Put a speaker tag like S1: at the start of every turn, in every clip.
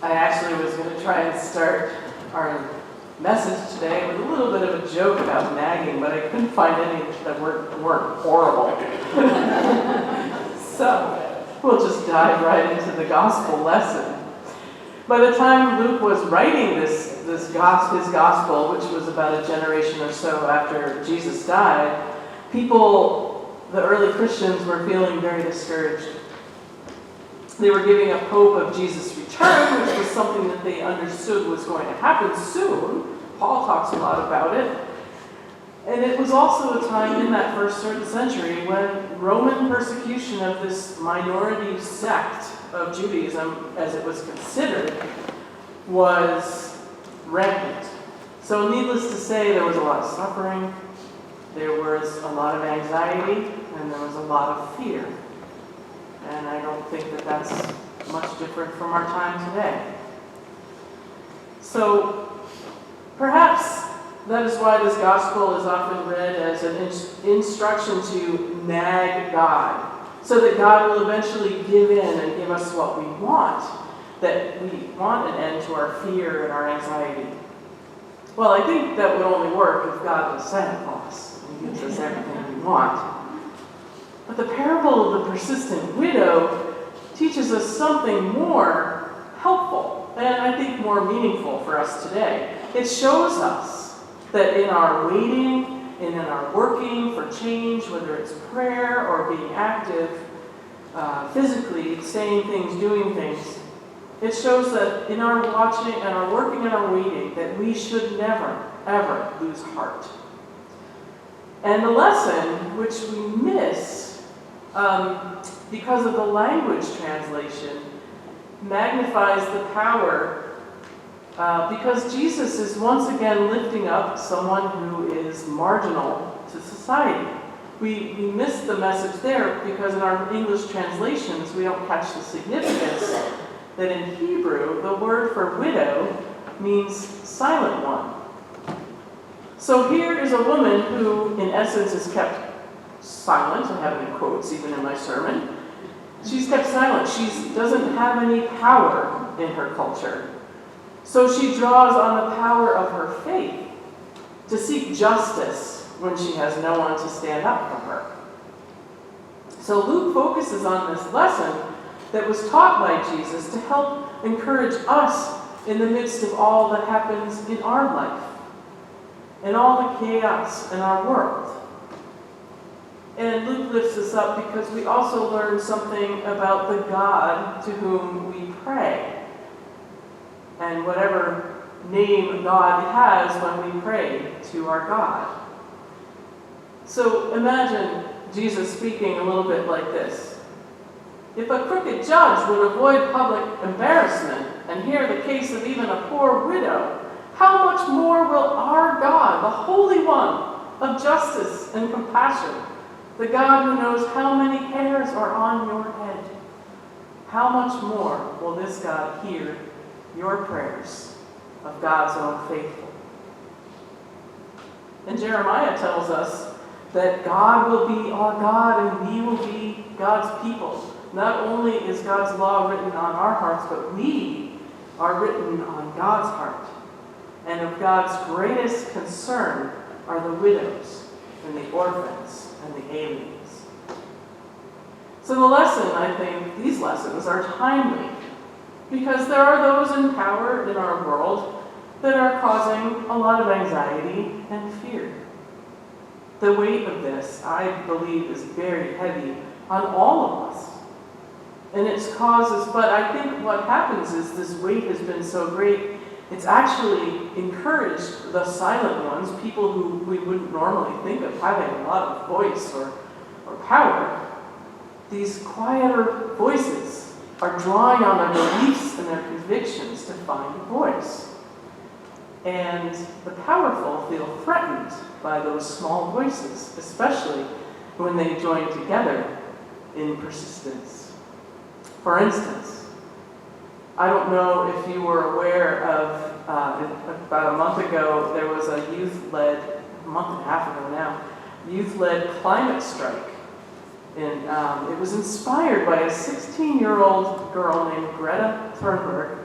S1: I actually was going to try and start our message today with a little bit of a joke about nagging, but I couldn't find any that weren't horrible. So we'll just dive right into the gospel lesson. By the time Luke was writing his gospel, which was about a generation or so after Jesus died, the early Christians, were feeling very discouraged. They were giving up hope of Jesus' return, which was something that they understood was going to happen soon. Paul talks a lot about it. And it was also a time in that first century when Roman persecution of this minority sect of Judaism, as it was considered, was rampant. So needless to say, there was a lot of suffering, there was a lot of anxiety, and there was a lot of fear. And I don't think that that's much different from our time today. So perhaps that is why this gospel is often read as an instruction to nag God, so that God will eventually give in and give us what we want, that we want an end to our fear and our anxiety. Well, I think that would only work if God was Santa Claus and gives us everything we want. But the parable of the persistent widow teaches us something more helpful and I think more meaningful for us today. It shows us that in our waiting and in our working for change, whether it's prayer or being active, physically, saying things, doing things, it shows that in our watching and our working and our waiting, that we should never, ever lose heart. And the lesson, which we miss because of the language translation, magnifies the power because Jesus is once again lifting up someone who is marginal to society. We miss the message there because in our English translations we don't catch the significance that in Hebrew the word for widow means silent one. So here is a woman who in essence is kept silent. I have it in quotes even in my sermon. She's kept silent. She doesn't have any power in her culture. So she draws on the power of her faith to seek justice when she has no one to stand up for her. So Luke focuses on this lesson that was taught by Jesus to help encourage us in the midst of all that happens in our life and all the chaos in our world. And Luke lifts us up because we also learn something about the God to whom we pray. And whatever name God has when we pray to our God. So imagine Jesus speaking a little bit like this. If a crooked judge would avoid public embarrassment and hear the case of even a poor widow, how much more will our God, the Holy One of justice and compassion, the God who knows how many hairs are on your head, how much more will this God hear your prayers of God's own faithful? And Jeremiah tells us that God will be our God and we will be God's people. Not only is God's law written on our hearts, but we are written on God's heart. And of God's greatest concern are the widows and the orphans and the aliens. So the lesson, I think, these lessons are timely because there are those in power in our world that are causing a lot of anxiety and fear. The weight of this, I believe, is very heavy on all of us. And it's causes, but I think what happens is this weight has been so great, it's actually encouraged the silent ones, people who we wouldn't normally think of having a lot of voice or power. These quieter voices are drawing on their beliefs and their convictions to find a voice. And the powerful feel threatened by those small voices, especially when they join together in persistence. For instance, I don't know if you were aware of, about a month ago, there was a youth-led, a month and a half ago now, youth-led climate strike. And it was inspired by a 16-year-old girl named Greta Thunberg,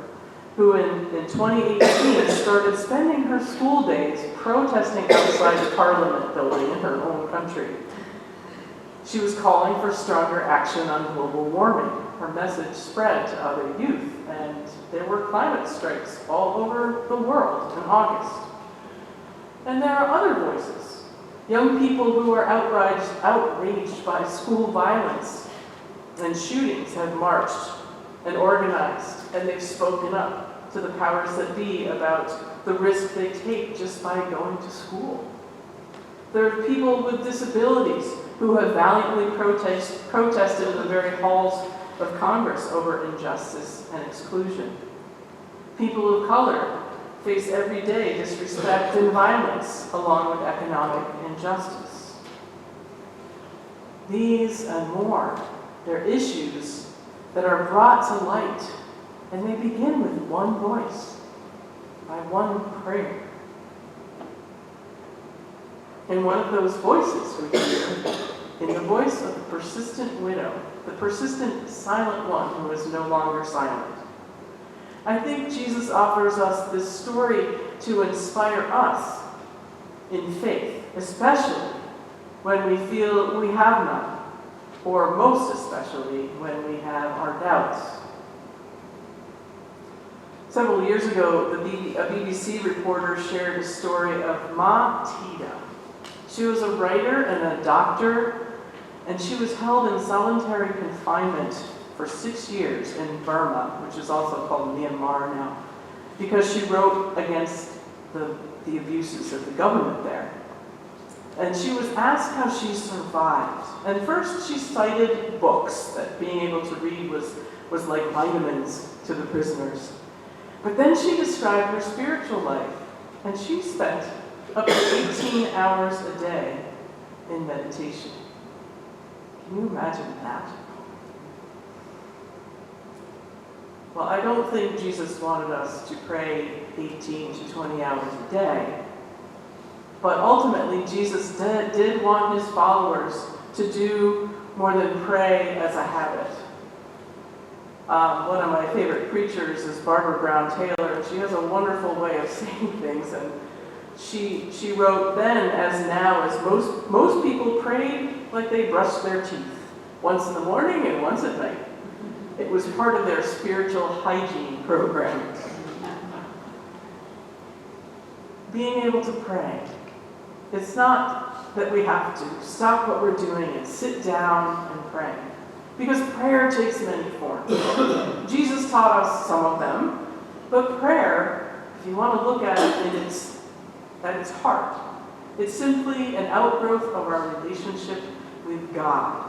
S1: who in 2018 started spending her school days protesting outside the Parliament building in her own country. She was calling for stronger action on global warming. Her message spread to other youth, and there were climate strikes all over the world in August. And there are other voices, young people who are outraged by school violence and shootings have marched and organized, and they've spoken up to the powers that be about the risk they take just by going to school. There are people with disabilities who have valiantly protested in the very halls of Congress over injustice and exclusion. People of color face everyday disrespect and violence along with economic injustice. These and more, they're issues that are brought to light, and they begin with one voice, by one prayer. And one of those voices we hear in the voice of the persistent widow, the persistent silent one who is no longer silent. I think Jesus offers us this story to inspire us in faith, especially when we feel we have none, or most especially when we have our doubts. Several years ago, a BBC reporter shared a story of Ma Tida. She was a writer and a doctor, and she was held in solitary confinement for 6 years in Burma, which is also called Myanmar now, because she wrote against the abuses of the government there. And she was asked how she survived. And first she cited books, that being able to read was like vitamins to the prisoners. But then she described her spiritual life, and she spent up to 18 hours a day in meditation. Can you imagine that? Well, I don't think Jesus wanted us to pray 18 to 20 hours a day, but ultimately Jesus did want his followers to do more than pray as a habit. One of my favorite preachers is Barbara Brown Taylor, and she has a wonderful way of saying things, and she wrote, "Then as now, as most people prayed like they brushed their teeth, once in the morning and once at night. It was part of their spiritual hygiene program." Being able to pray, it's not that we have to stop what we're doing and sit down and pray, because prayer takes many forms. Jesus taught us some of them, but prayer, if you want to look at it at its heart, it's simply an outgrowth of our relationship with God.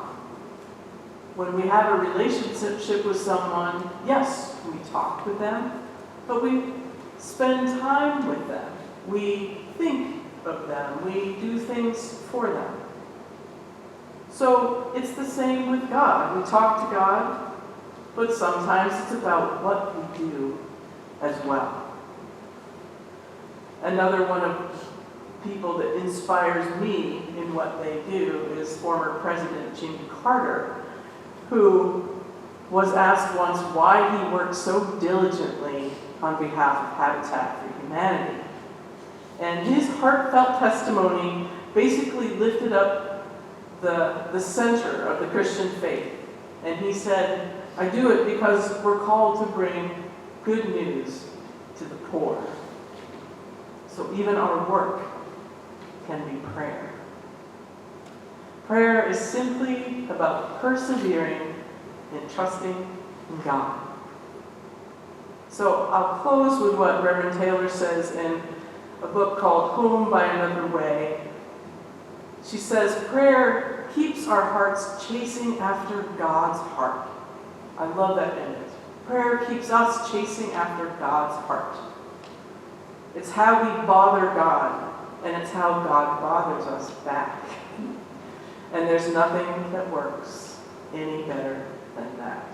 S1: When we have a relationship with someone, yes, we talk with them, but we spend time with them. We think of them. We do things for them. So it's the same with God. We talk to God, but sometimes it's about what we do as well. Another one of people that inspires me in what they do is former President Jimmy Carter, who was asked once why he worked so diligently on behalf of Habitat for Humanity. And his heartfelt testimony basically lifted up the center of the Christian faith. And he said, "I do it because we're called to bring good news to the poor." So even our work can be prayer. Prayer is simply about persevering and trusting in God. So I'll close with what Reverend Taylor says in a book called Home by Another Way. She says, prayer keeps our hearts chasing after God's heart. I love that image. Prayer keeps us chasing after God's heart. It's how we bother God, and it's how God bothers us back. And there's nothing that works any better than that.